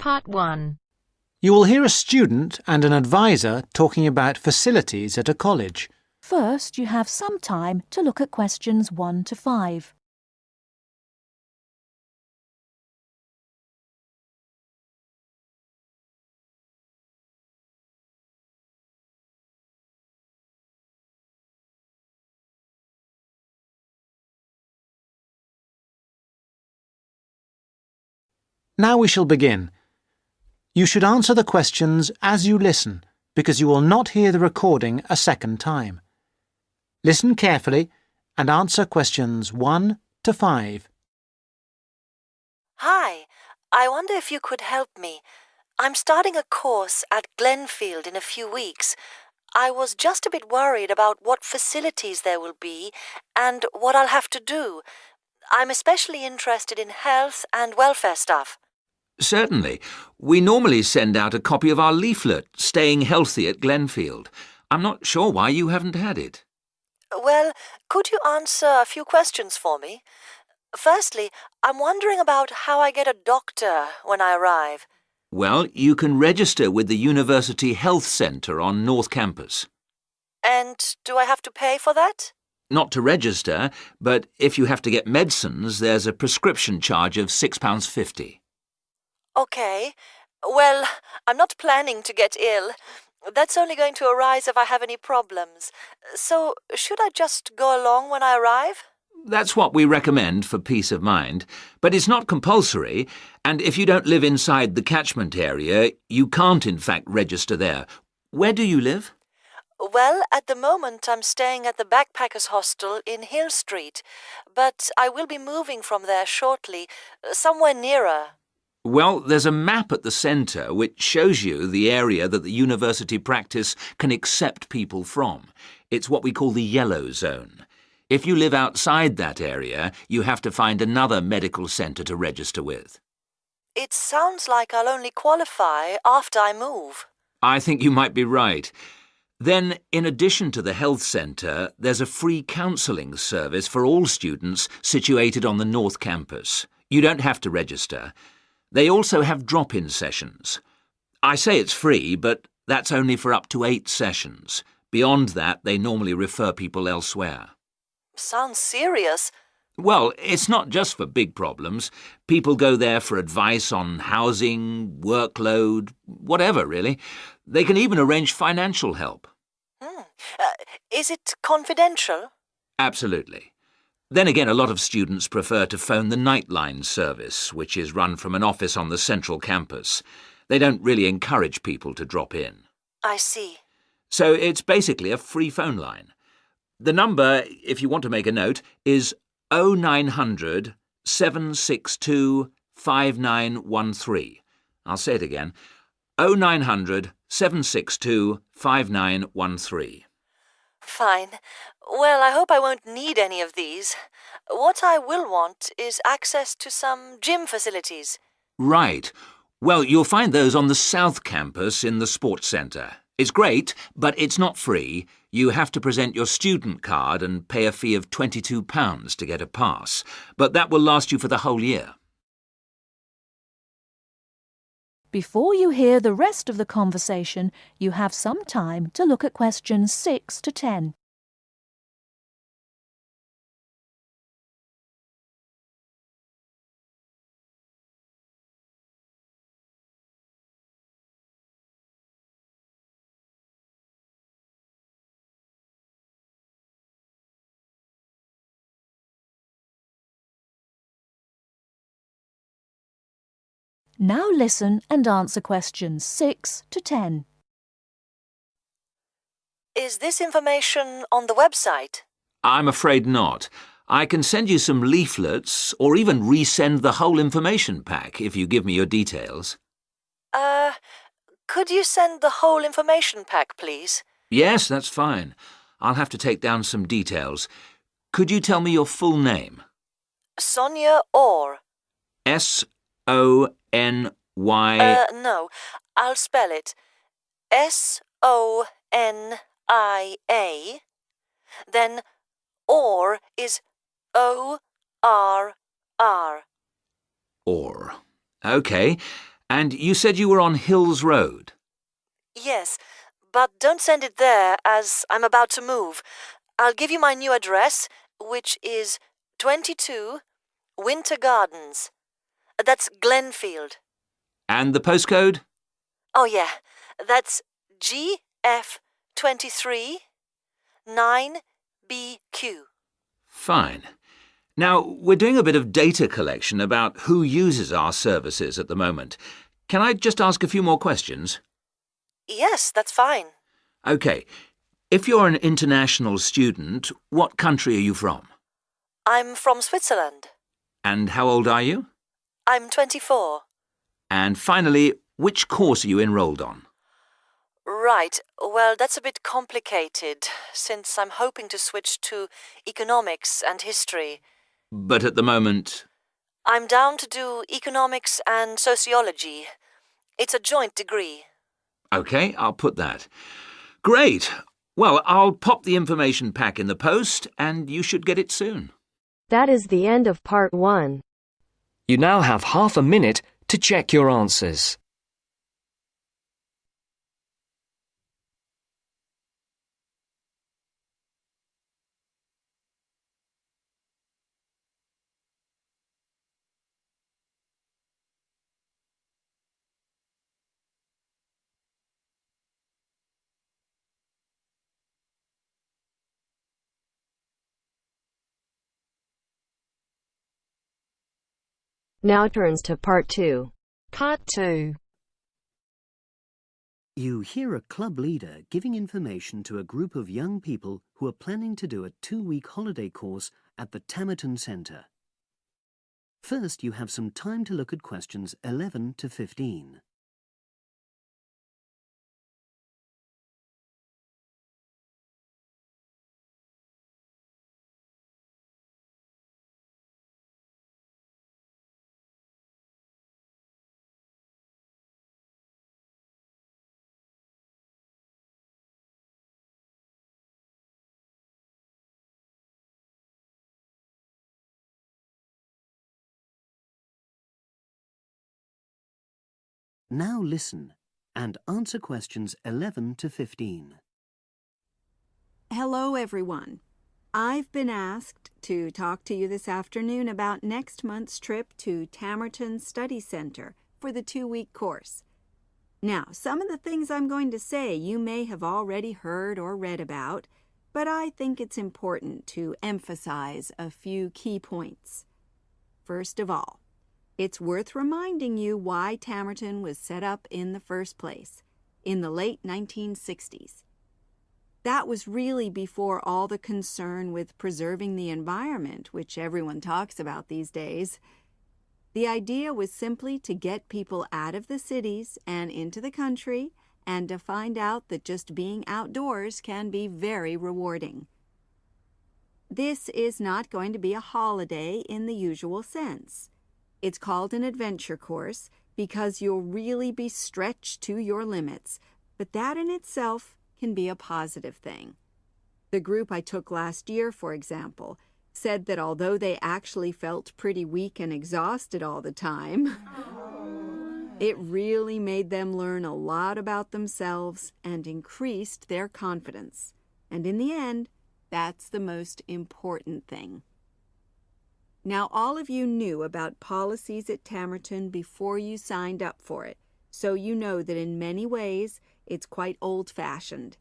Part 1. You will hear a student and an advisor talking about facilities at a college. First, you have some time to look at questions 1 to 5. Now we shall begin. You should answer the questions as you listen, because you will not hear the recording a second time. Listen carefully and answer questions 1 to 5. Hi, I wonder if you could help me. I'm starting a course at Glenfield in a few weeks. I was just a bit worried about what facilities there will be and what I'll have to do. I'm especially interested in health and welfare stuff. Certainly. We normally send out a copy of our leaflet, Staying Healthy at Glenfield. I'm not sure why you haven't had it. Well, could you answer a few questions for me? Firstly, I'm wondering about how I get a doctor when I arrive. Well, you can register with the University Health Centre on North Campus. And do I have to pay for that? Not to register, but if you have to get medicines, there's a prescription charge of £6.50. Okay. Well, I'm not planning to get ill. That's only going to arise if I have any problems. So, should I just go along when I arrive? That's what we recommend for peace of mind, but it's not compulsory, and if you don't live inside the catchment area, you can't in fact register there. Where do you live? Well, at the moment I'm staying at the Backpackers Hostel in Hill Street, but I will be moving from there shortly, somewhere nearer. Well, there's a map at the centre which shows you the area that the university practice can accept people from. It's what we call the yellow zone. If you live outside that area, you have to find another medical centre to register with. It sounds like I'll only qualify after I move. I think you might be right. Then, in addition to the health centre, there's a free counselling service for all students situated on the North Campus. You don't have to register. They also have drop-in sessions. I say it's free, but that's only for up to 8 sessions. Beyond that, they normally refer people elsewhere. Sounds serious. Well, it's not just for big problems. People go there for advice on housing, workload, whatever, really. They can even arrange financial help. Is it confidential? Absolutely. Then again, a lot of students prefer to phone the Nightline service, which is run from an office on the central campus. They don't really encourage people to drop in. I see. So it's basically a free phone line. The number, if you want to make a note, is 0900 762 5913. I'll say it again. 0900 762 5913. Fine. Well, I hope I won't need any of these. What I will want is access to some gym facilities. Right. Well, you'll find those on the South Campus in the Sports Centre. It's great, but it's not free. You have to present your student card and pay a fee of £22 to get a pass. But that will last you for the whole year. Before you hear the rest of the conversation, you have some time to look at questions 6 to 10. Now listen and answer questions 6 to 10. Is this information on the website? I'm afraid not. I can send you some leaflets or even resend the whole information pack if you give me your details. Could you send the whole information pack, please? Yes, that's fine. I'll have to take down some details. Could you tell me your full name? Sonia Orr. S-O-N-Y... No, I'll spell it. S-O-N-I-A. Then Orr is O-R-R. Orr. OK. And you said you were on Hills Road? Yes, but don't send it there as I'm about to move. I'll give you my new address, which is 22 Winter Gardens. That's Glenfield. And the postcode? Oh, yeah, that's GF23 9BQ. Fine. Now, we're doing a bit of data collection about who uses our services at the moment. Can I just ask a few more questions? Yes, that's fine. OK. If you're an international student, what country are you from? I'm from Switzerland. And how old are you? I'm 24. And finally, which course are you enrolled on? Right. Well, that's a bit complicated, since I'm hoping to switch to economics and history. But at the moment... I'm down to do economics and sociology. It's a joint degree. OK, I'll put that. Great. Well, I'll pop the information pack in the post, and you should get it soon. That is the end of part 1. You now have half a minute to check your answers. Now turns to part 2. Part 2. You hear a club leader giving information to a group of young people who are planning to do a 2-week holiday course at the Tamerton Centre. First, you have some time to look at questions 11 to 15. Now listen and answer questions 11 to 15. Hello, everyone. I've been asked to talk to you this afternoon about next month's trip to Tamerton Study Center for the 2-week course. Now, some of the things I'm going to say you may have already heard or read about, but I think it's important to emphasize a few key points. First of all, it's worth reminding you why Tamerton was set up in the first place, in the late 1960s. That was really before all the concern with preserving the environment, which everyone talks about these days. The idea was simply to get people out of the cities and into the country, and to find out that just being outdoors can be very rewarding. This is not going to be a holiday in the usual sense. It's called an adventure course because you'll really be stretched to your limits, but that in itself can be a positive thing. The group I took last year, for example, said that although they actually felt pretty weak and exhausted all the time, it really made them learn a lot about themselves and increased their confidence. And in the end, that's the most important thing. Now, all of you knew about policies at Tamerton before you signed up for it, so you know that in many ways it's quite old-fashioned.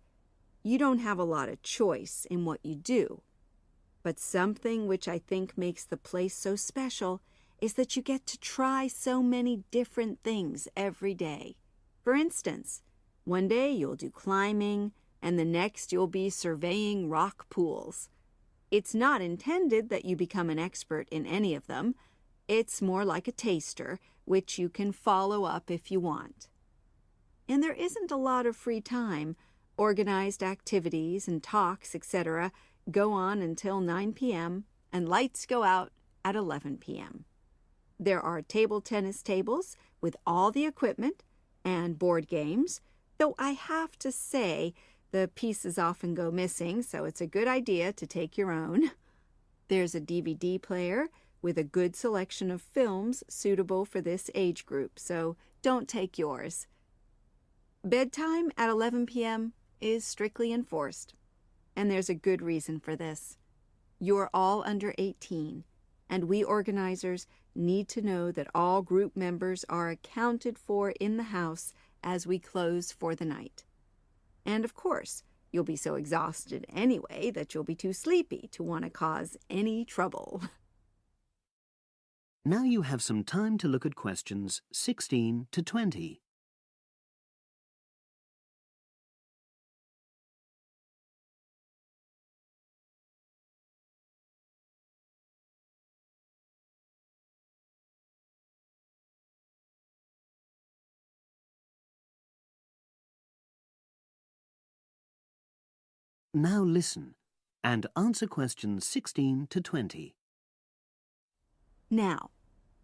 You don't have a lot of choice in what you do. But something which I think makes the place so special is that you get to try so many different things every day. For instance, one day you'll do climbing, and the next you'll be surveying rock pools. It's not intended that you become an expert in any of them. It's more like a taster, which you can follow up if you want. And there isn't a lot of free time. Organized activities and talks, etc., go on until 9 p.m., and lights go out at 11 p.m. There are table tennis tables with all the equipment and board games, though I have to say the pieces often go missing, so it's a good idea to take your own. There's a DVD player with a good selection of films suitable for this age group, so don't take yours. Bedtime at 11 p.m. is strictly enforced, and there's a good reason for this. You're all under 18, and we organizers need to know that all group members are accounted for in the house as we close for the night. And of course, you'll be so exhausted anyway that you'll be too sleepy to want to cause any trouble. Now you have some time to look at questions 16 to 20. Now listen and answer questions 16 to 20. Now,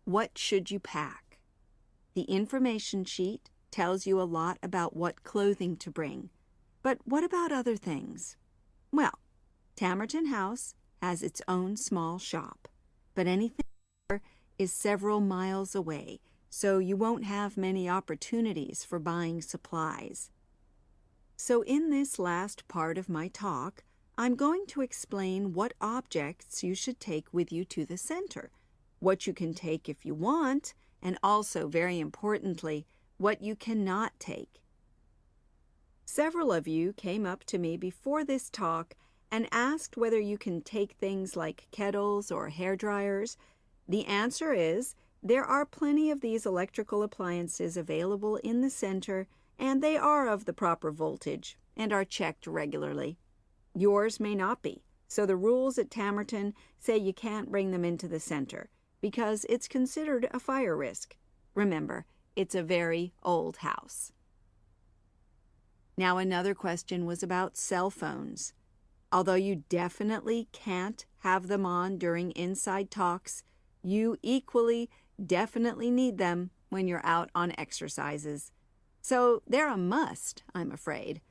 what should you pack? The information sheet tells you a lot about what clothing to bring. But what about other things? Well, Tamerton House has its own small shop, but anything there is several miles away, so you won't have many opportunities for buying supplies. So in this last part of my talk, I'm going to explain what objects you should take with you to the center, what you can take if you want, and also, very importantly, what you cannot take. Several of you came up to me before this talk and asked whether you can take things like kettles or hair dryers. The answer is there are plenty of these electrical appliances available in the center, and they are of the proper voltage and are checked regularly. Yours may not be, so the rules at Tamerton say you can't bring them into the center because it's considered a fire risk. Remember, it's a very old house. Now, another question was about cell phones. Although you definitely can't have them on during inside talks, you equally definitely need them when you're out on exercises. So they're a must, I'm afraid.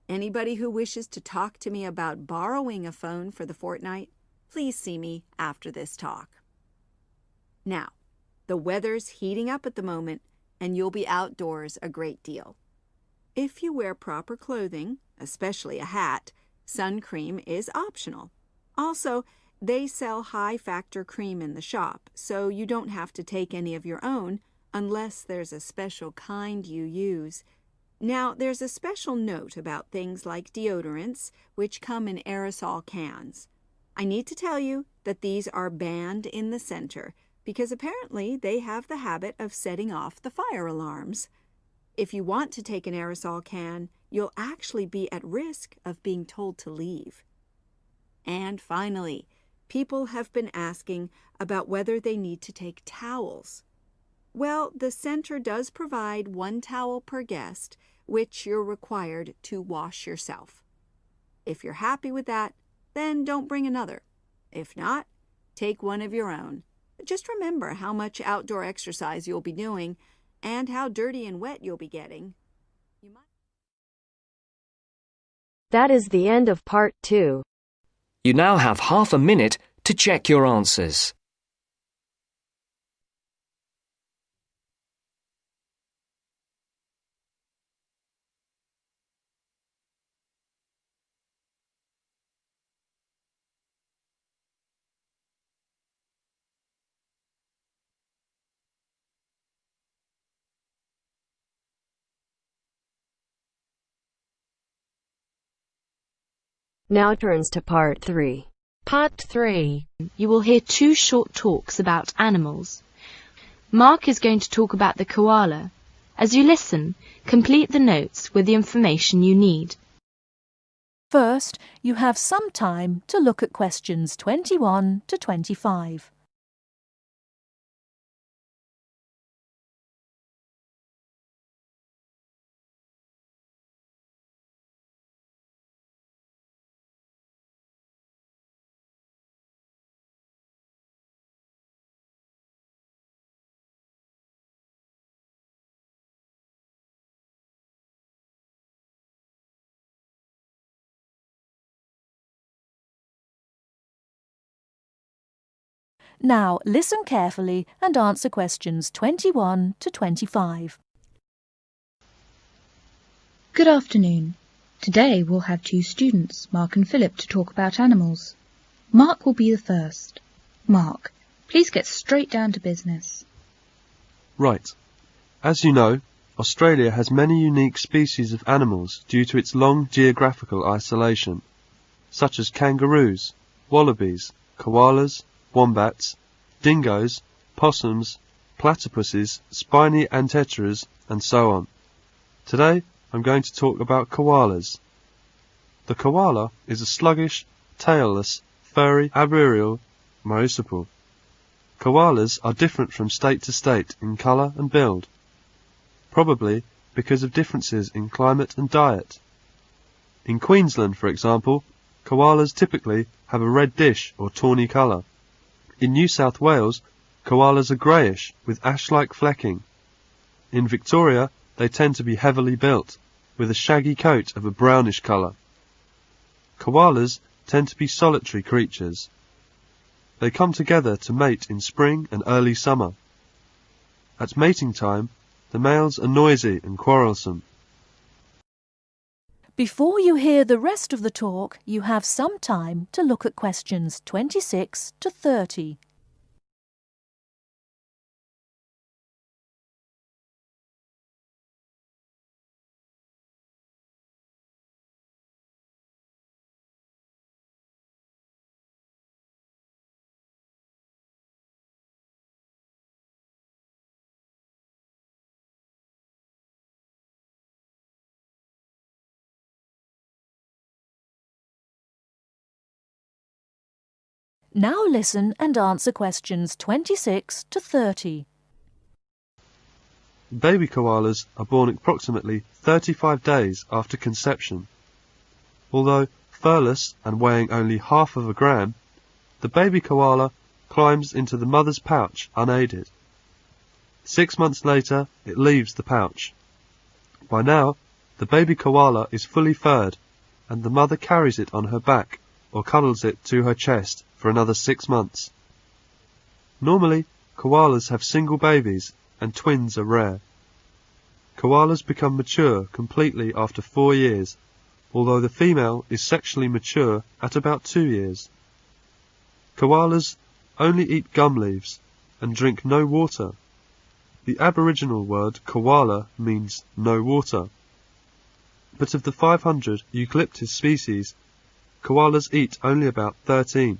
Anybody who wishes to talk to me about borrowing a phone for the fortnight, please see me after this talk. Now, the weather's heating up at the moment, and you'll be outdoors a great deal. If you wear proper clothing, especially a hat, sun cream is optional. Also, they sell high-factor cream in the shop, so you don't have to take any of your own unless there's a special kind you use. Now, there's a special note about things like deodorants, which come in aerosol cans. I need to tell you that these are banned in the center because apparently they have the habit of setting off the fire alarms. If you want to take an aerosol can, you'll actually be at risk of being told to leave. And finally, people have been asking about whether they need to take towels. Well, the center does provide 1 towel per guest, which you're required to wash yourself. If you're happy with that, then don't bring another. If not, take one of your own. Just remember how much outdoor exercise you'll be doing and how dirty and wet you'll be getting. That is the end of part 2. You now have half a minute to check your answers. Now turns to part 3. Part 3. You will hear 2 short talks about animals. Mark is going to talk about the koala. As you listen, complete the notes with the information you need. First, you have some time to look at questions 21 to 25. Now listen carefully and answer questions 21 to 25. Good afternoon. Today we'll have two students, Mark and Philip, to talk about animals. Mark will be the first. Mark, please get straight down to business. Right. As you know, Australia has many unique species of animals due to its long geographical isolation, such as kangaroos, wallabies, koalas, wombats, dingoes, possums, platypuses, spiny anteteras, and so on. Today, I'm going to talk about koalas. The koala is a sluggish, tailless, furry, arboreal marsupial. Koalas are different from state to state in colour and build, probably because of differences in climate and diet. In Queensland, for example, koalas typically have a red dish or tawny colour. In New South Wales, koalas are greyish with ash-like flecking. In Victoria, they tend to be heavily built, with a shaggy coat of a brownish colour. Koalas tend to be solitary creatures. They come together to mate in spring and early summer. At mating time, the males are noisy and quarrelsome. Before you hear the rest of the talk, you have some time to look at questions 26 to 30. Now listen and answer questions 26 to 30. Baby koalas are born approximately 35 days after conception. Although furless and weighing only half of a gram, the baby koala climbs into the mother's pouch unaided. 6 months later, it leaves the pouch. By now, the baby koala is fully furred, and the mother carries it on her back or cuddles it to her chest for another 6 months. Normally, koalas have single babies, and twins are rare. Koalas become mature completely after 4 years, although the female is sexually mature at about 2 years. Koalas only eat gum leaves and drink no water. The Aboriginal word koala means no water. But of the 500 eucalyptus species, koalas eat only about 13.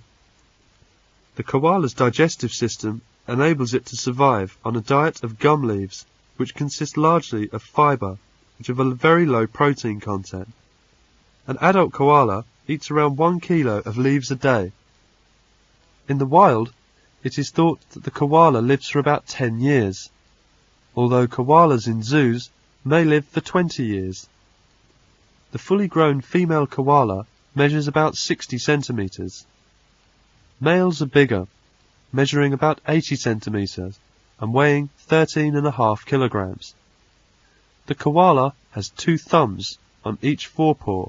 The koala's digestive system enables it to survive on a diet of gum leaves, which consist largely of fibre, which have a very low protein content. An adult koala eats around 1 kilo of leaves a day. In the wild, it is thought that the koala lives for about 10 years, although koalas in zoos may live for 20 years. The fully grown female koala measures about 60 centimetres. Males are bigger, measuring about 80 centimetres and weighing 13.5 kilograms. The koala has 2 thumbs on each forepaw,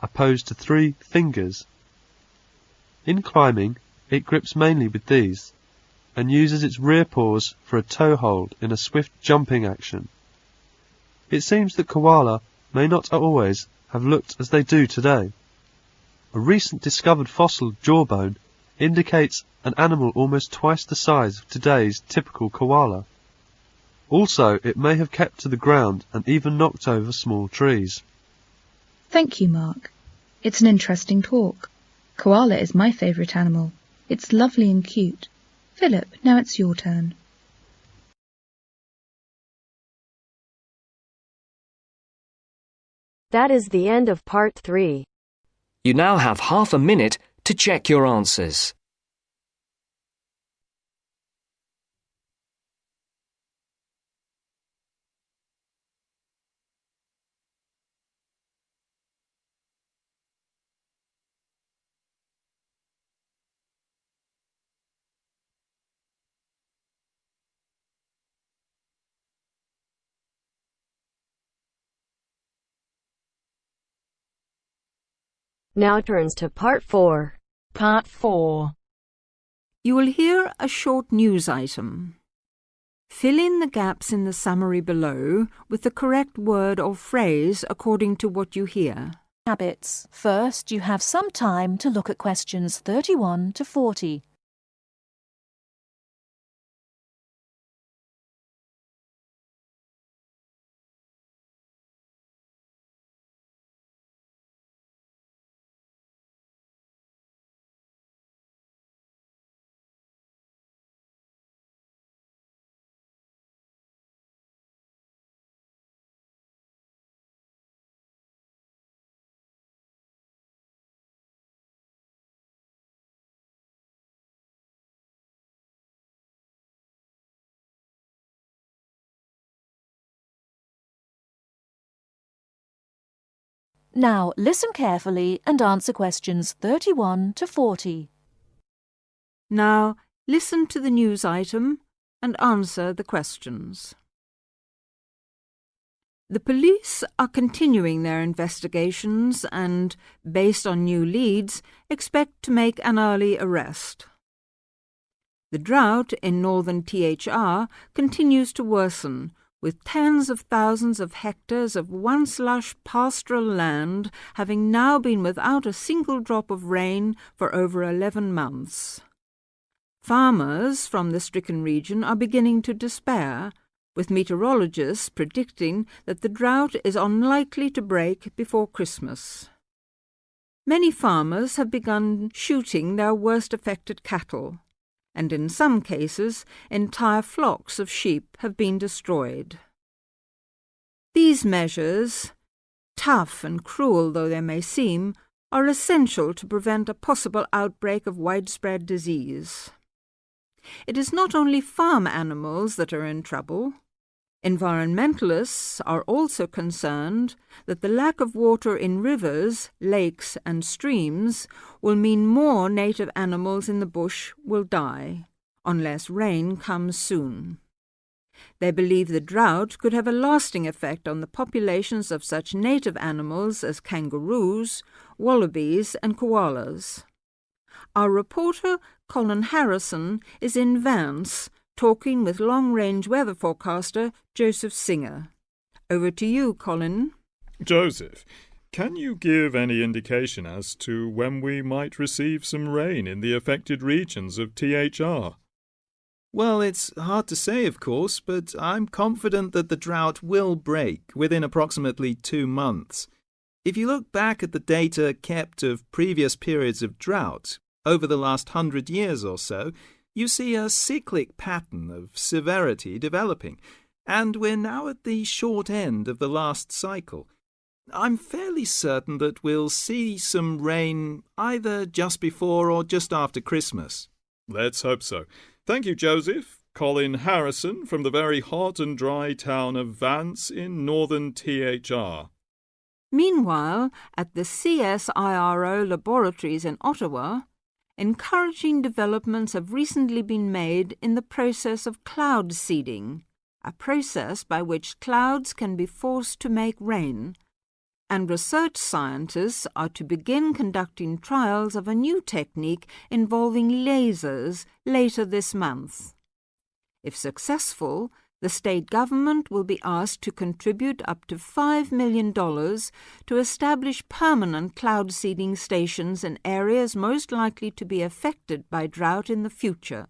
opposed to 3 fingers. In climbing, it grips mainly with these, and uses its rear paws for a toe hold in a swift jumping action. It seems that koala may not always have looked as they do today. A recent discovered fossil jawbone indicates an animal almost twice the size of today's typical koala. Also, it may have kept to the ground and even knocked over small trees. Thank you, Mark. It's an interesting talk. Koala is my favourite animal. It's lovely and cute. Philip, now it's your turn. That is the end of part 3. You now have half a minute to check your answers. Now turns to part 4. Part 4. You will hear a short news item. Fill in the gaps in the summary below with the correct word or phrase according to what you hear. Habits. First, you have some time to look at questions 31 to 40. Now, listen carefully and answer questions 31 to 40. Now, listen to the news item and answer the questions. The police are continuing their investigations and, based on new leads, expect to make an early arrest. The drought in northern THR continues to worsen, with tens of thousands of hectares of once lush pastoral land having now been without a single drop of rain for over 11 months. Farmers from the stricken region are beginning to despair, with meteorologists predicting that the drought is unlikely to break before Christmas. Many farmers have begun shooting their worst affected cattle, and in some cases entire flocks of sheep have been destroyed. These measures, tough and cruel though they may seem, are essential to prevent a possible outbreak of widespread disease. It is not only farm animals that are in trouble. Environmentalists are also concerned that the lack of water in rivers, lakes and streams will mean more native animals in the bush will die, unless rain comes soon. They believe the drought could have a lasting effect on the populations of such native animals as kangaroos, wallabies and koalas. Our reporter, Colin Harrison, is in Vance, talking with long-range weather forecaster Joseph Singer. Over to you, Colin. Joseph, can you give any indication as to when we might receive some rain in the affected regions of THR? Well, it's hard to say, of course, but I'm confident that the drought will break within approximately 2 months. If you look back at the data kept of previous periods of drought, over the last 100 years or so, you see a cyclic pattern of severity developing, and we're now at the short end of the last cycle. I'm fairly certain that we'll see some rain either just before or just after Christmas. Let's hope so. Thank you, Joseph. Colin Harrison from the very hot and dry town of Vance in northern THR. Meanwhile, at the CSIRO laboratories in Ottawa, encouraging developments have recently been made in the process of cloud seeding, a process by which clouds can be forced to make rain, and research scientists are to begin conducting trials of a new technique involving lasers later this month. If successful, the state government will be asked to contribute up to $5 million to establish permanent cloud seeding stations in areas most likely to be affected by drought in the future.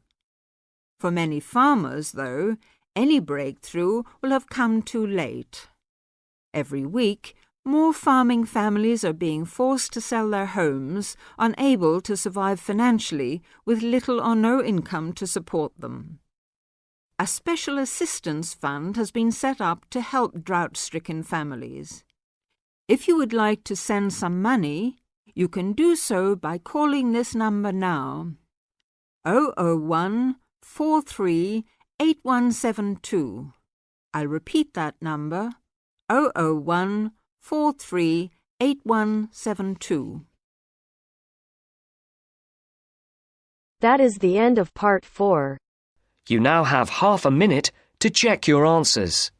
For many farmers, though, any breakthrough will have come too late. Every week, more farming families are being forced to sell their homes, unable to survive financially, with little or no income to support them. A special assistance fund has been set up to help drought-stricken families. If you would like to send some money, you can do so by calling this number now, 001 43 8172. I'll repeat that number, 001 43 8172. That is the end of part 4. You now have half a minute to check your answers.